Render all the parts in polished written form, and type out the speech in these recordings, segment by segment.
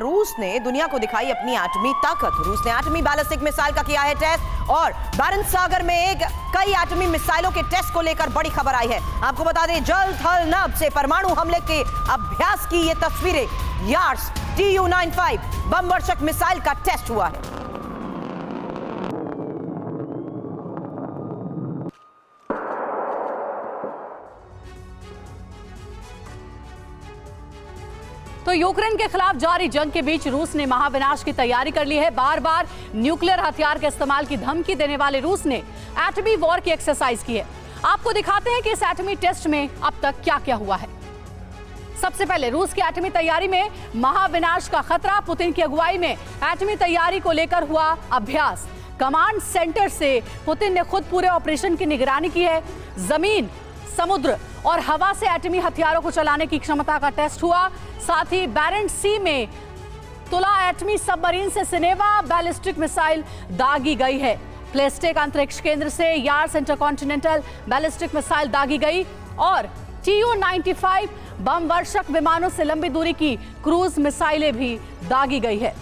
रूस ने दुनिया को दिखाई अपनी एटमी ताकत। रूस ने एटमी बैलिस्टिक मिसाइल का किया है टेस्ट और बारंत सागर में कई एटमी मिसाइलों के टेस्ट को लेकर बड़ी खबर आई है। आपको बता दें, जल थल नभ से परमाणु हमले के अभ्यास की ये तस्वीरें। यार्स Tu-95 बम वर्षक मिसाइल का टेस्ट हुआ है। तो यूक्रेन के खिलाफ जारी जंग के बीच रूस ने महाविनाश की तैयारी कर ली है। बार बार न्यूक्लियर हथियार के इस्तेमाल की धमकी देने वाले रूस ने एटमी वॉर की एक्सरसाइज की है। आपको दिखाते हैं कि इस एटमी टेस्ट में अब तक क्या क्या हुआ है। सबसे पहले रूस की एटमी तैयारी में महाविनाश का खतरा। पुतिन की अगुवाई में एटमी तैयारी को लेकर हुआ अभ्यास। कमांड सेंटर से पुतिन ने खुद पूरे ऑपरेशन की निगरानी की है। जमीन, समुद्र और हवा से एटमी हथियारों को चलाने की क्षमता का टेस्ट हुआ। साथ ही बैरेंट सी में तुला एटमी सबमरीन से सिनेवा बैलिस्टिक मिसाइल दागी गई है। प्लेस्टेक अंतरिक्ष केंद्र से यार्स इंटरकॉन्टिनेंटल बैलिस्टिक मिसाइल दागी गई और Tu-95 बम वर्षक विमानों से लंबी दूरी की क्रूज मिसाइलें भी दागी गई है।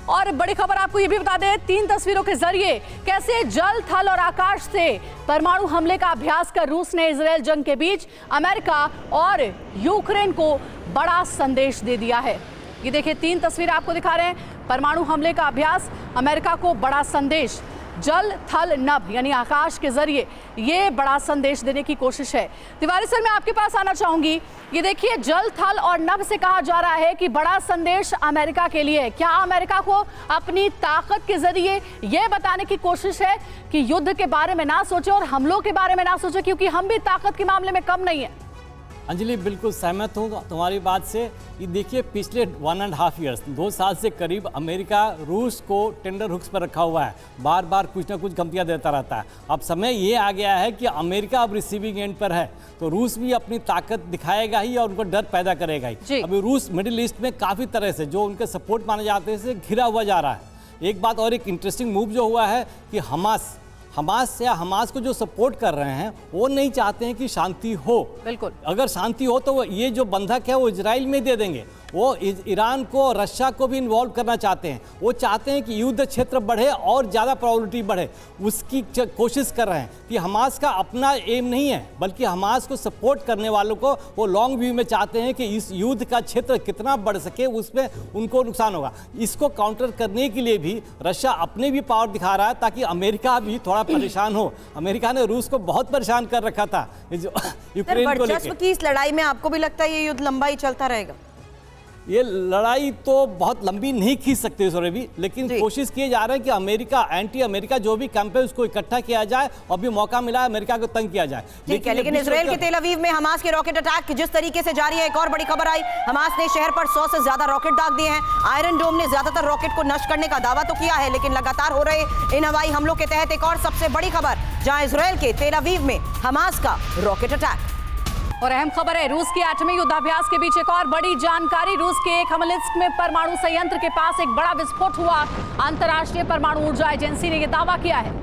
और बड़ी खबर आपको ये भी बता दें, 3 तस्वीरों के जरिए कैसे जल, थल और आकाश से परमाणु हमले का अभ्यास कर रूस ने इजराइल जंग के बीच अमेरिका और यूक्रेन को बड़ा संदेश दे दिया है। ये देखिए 3 तस्वीरें आपको दिखा रहे हैं। परमाणु हमले का अभ्यास, अमेरिका को बड़ा संदेश। जल, थल, नभ यानी आकाश के जरिए ये बड़ा संदेश देने की कोशिश है। तिवारी सर, मैं आपके पास आना चाहूंगी। ये देखिए, जल, थल और नभ से कहा जा रहा है कि बड़ा संदेश अमेरिका के लिए है। क्या अमेरिका को अपनी ताकत के जरिए ये बताने की कोशिश है कि युद्ध के बारे में ना सोचे और हमलों के बारे में ना सोचे, क्योंकि हम भी ताकत के मामले में कम नहीं है? अंजलि, बिल्कुल सहमत हूँ तुम्हारी बात से। ये देखिए, पिछले 1.5 ईयर्स, 2 साल से करीब अमेरिका रूस को टेंडर हुक्स पर रखा हुआ है। बार बार कुछ ना कुछ धमकियां देता रहता है। अब समय ये आ गया है कि अमेरिका अब रिसीविंग एंड पर है, तो रूस भी अपनी ताकत दिखाएगा ही और उनको डर पैदा करेगा ही। अभी रूस मिडिल ईस्ट में काफ़ी तरह से जो उनके सपोर्ट माने जाते हैं से घिरा हुआ जा रहा है। एक बात और, एक इंटरेस्टिंग मूव जो हुआ है कि हमास को जो सपोर्ट कर रहे हैं वो नहीं चाहते हैं कि शांति हो। बिल्कुल, अगर शांति हो तो ये जो बंधक है वो इजराइल में दे देंगे। वो ईरान को, रशिया को भी इन्वॉल्व करना चाहते हैं। वो चाहते हैं कि युद्ध क्षेत्र बढ़े और ज़्यादा प्रोबेबिलिटी बढ़े, उसकी कोशिश कर रहे हैं। कि हमास का अपना एम नहीं है, बल्कि हमास को सपोर्ट करने वालों को वो लॉन्ग व्यू में चाहते हैं कि इस युद्ध का क्षेत्र कितना बढ़ सके, उसमें उनको नुकसान होगा। इसको काउंटर करने के लिए भी रशिया अपने भी पावर दिखा रहा है, ताकि अमेरिका भी थोड़ा परेशान हो। अमेरिका ने रूस को बहुत परेशान कर रखा था यूक्रेन को लेकर। की इस लड़ाई में आपको भी लगता है ये युद्ध लंबा ही चलता रहेगा? ये लड़ाई तो बहुत लंबी नहीं खींच सकते इसमें भी, लेकिन कोशिश किए जा रहे हैं कि अमेरिका, एंटी अमेरिका जो भी कैंप है उसको इकट्ठा किया जाए और भी मौका मिला है अमेरिका को तंग किया जाए। लेकिन इजराइल के तेल अवीव में हमास के रॉकेट अटैक जिस तरीके से जारी है, एक और बड़ी खबर आई, हमास ने शहर पर 100 से ज्यादा रॉकेट दाग दिए हैं। आयरन डोम ने ज्यादातर रॉकेट को नष्ट करने का दावा तो किया है, लेकिन लगातार हो रहे इन हवाई हमलों के तहत एक और सबसे बड़ी खबर, जहां इजराइल के तेल अवीव में हमास का रॉकेट अटैक। और अहम खबर है, रूस की एटमी युद्धाभ्यास के बीच एक और बड़ी जानकारी। रूस के खमलिस्क में परमाणु संयंत्र के पास एक बड़ा विस्फोट हुआ। अंतर्राष्ट्रीय परमाणु ऊर्जा एजेंसी ने यह दावा किया है।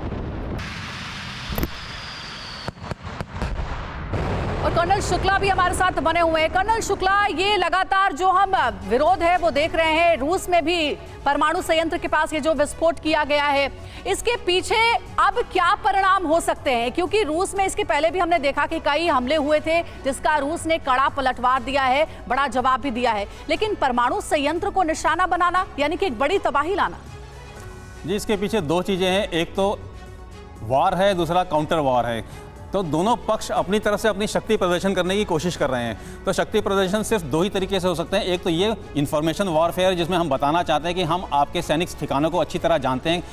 और कर्नल शुक्ला भी हमारे साथ बने हुए हैं। कर्नल शुक्ला, ये लगातार जो हम विरोध है वो देख रहे हैं, रूस में भी परमाणु संयंत्र के पास ये जो विस्फोट किया गया है, इसके पीछे अब क्या परिणाम हो सकते हैं? क्योंकि रूस में इसके पहले भी हमने देखा कि कई हमले हुए थे, जिसका रूस ने कड़ा पलटवार दिया है, बड़ा जवाब भी दिया है। लेकिन परमाणु संयंत्र को निशाना बनाना यानी कि एक बड़ी तबाही लाना। जी, इसके पीछे 2 चीज़ें हैं। एक तो वार है, दूसरा काउंटर वार है। तो दोनों पक्ष अपनी तरफ से अपनी शक्ति प्रदर्शन करने की कोशिश कर रहे हैं। तो शक्ति प्रदर्शन सिर्फ 2 ही तरीके से हो सकते हैं। एक तो ये इंफॉर्मेशन वॉरफेयर, जिसमें हम बताना चाहते हैं कि हम आपके सैनिक ठिकानों को अच्छी तरह जानते हैं,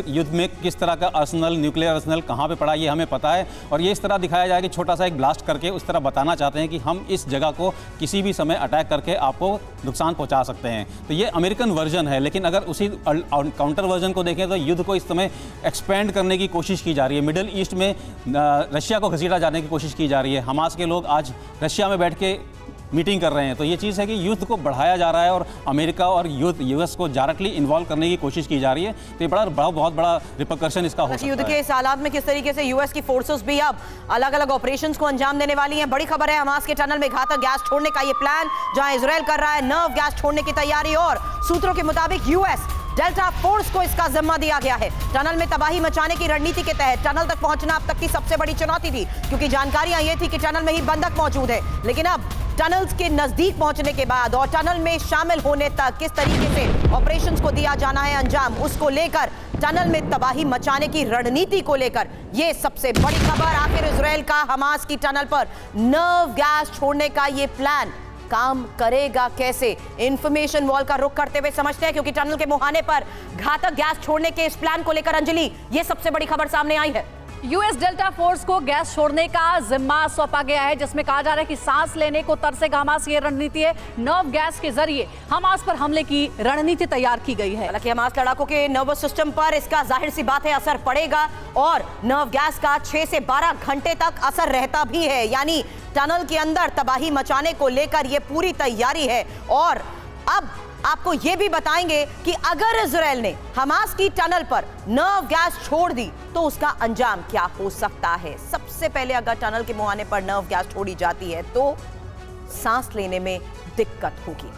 युद्ध में किस तरह का अर्सनल, न्यूक्लियर अर्सनल कहाँ पे पड़ा ये हमें पता है, और ये इस तरह दिखाया जाए कि छोटा सा एक ब्लास्ट करके उस तरह बताना चाहते हैं कि हम इस जगह को किसी भी समय अटैक करके आपको नुकसान पहुँचा सकते हैं। तो ये अमेरिकन वर्जन है। लेकिन अगर उसी काउंटर वर्जन को देखें तो युद्ध को इस समय एक्सपेंड करने की कोशिश की जा रही है। मिडिल ईस्ट में रशिया को घसीटा जाने की कोशिश की जा रही है। हमास के लोग आज रशिया में बैठ के मीटिंग कर रहे हैं। तो ये चीज़ है कि युद्ध को बढ़ाया जा रहा है और अमेरिका और यूएस को डायरेक्टली इन्वॉल्व करने की कोशिश की जा रही है। तो ये बहुत बड़ा रिपरकशन इसका हो सकता है। युद्ध के इस हालात में किस तरीके से यूएस की फोर्सेस भी अब अलग अलग ऑपरेशंस को अंजाम देने वाली हैं। बड़ी खबर है, हमास के टनल में घातक गैस छोड़ने का ये प्लान, जहां इजराइल कर रहा है नर्व गैस छोड़ने की तैयारी, और सूत्रों के मुताबिक यूएस डेल्टा फोर्स को इसका जिम्मा दिया गया है। टनल में तबाही मचाने की रणनीति के तहत टनल तक पहुंचना अब तक की सबसे बड़ी चुनौती थी, क्योंकि जानकारियां ये थी कि टनल में ही बंधक मौजूद है। लेकिन अब टनल्स के नजदीक पहुंचने के बाद और टनल में शामिल होने तक किस तरीके से ऑपरेशंस को दिया जाना है अंजाम, उसको लेकर, टनल में तबाही मचाने की रणनीति को लेकर ये सबसे बड़ी खबर। आखिर इजराइल का हमास की टनल पर नर्व गैस छोड़ने का ये प्लान काम करेगा कैसे? इंफॉर्मेशन वॉल का रुख करते हुए समझते हैं, क्योंकि टनल के मुहाने पर घातक गैस छोड़ने के इस प्लान को लेकर अंजलि, ये सबसे बड़ी खबर सामने आई है। यूएस डेल्टा फोर्स को गैस छोड़ने का जिम्मा सौंपा गया है, जिसमें कहा जा रहा है कि सांस लेने को तरसेगा हमास। ये रणनीति है, नर्व गैस के जरिए हमास पर हमले की रणनीति तैयार की गई है। हालांकि हमास लड़ाकों के नर्वस सिस्टम पर इसका जाहिर सी बात है असर पड़ेगा, और नर्व गैस का 6 से 12 घंटे तक असर रहता भी है। यानी टनल के अंदर तबाही मचाने को लेकर यह पूरी तैयारी है। और अब आपको यह भी बताएंगे कि अगर इजराइल ने हमास की टनल पर नर्व गैस छोड़ दी तो उसका अंजाम क्या हो सकता है। सबसे पहले अगर टनल के मुहाने पर नर्व गैस छोड़ी जाती है तो सांस लेने में दिक्कत होगी।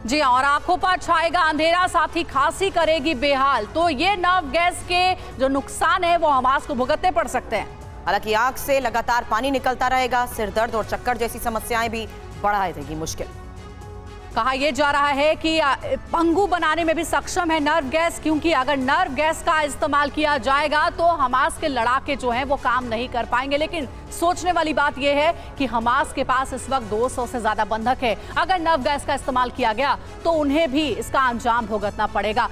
जी हाँ, और आंखों पर छाएगा अंधेरा, साथ ही खांसी करेगी बेहाल। तो ये नर्व गैस के जो नुकसान है वो हमास को भुगतने पड़ सकते हैं। हालांकि आंख से लगातार पानी निकलता रहेगा, सिर दर्द और चक्कर जैसी समस्याएं भी बढ़ा देगी मुश्किल। कहा यह जा रहा है कि पंगु बनाने में भी सक्षम है नर्व गैस, क्योंकि अगर नर्व गैस का इस्तेमाल किया जाएगा तो हमास के लड़ाके जो हैं वो काम नहीं कर पाएंगे। लेकिन सोचने वाली बात यह है कि हमास के पास इस वक्त 200 से ज्यादा बंधक है। अगर नर्व गैस का इस्तेमाल किया गया तो उन्हें भी इसका अंजाम भुगतना पड़ेगा।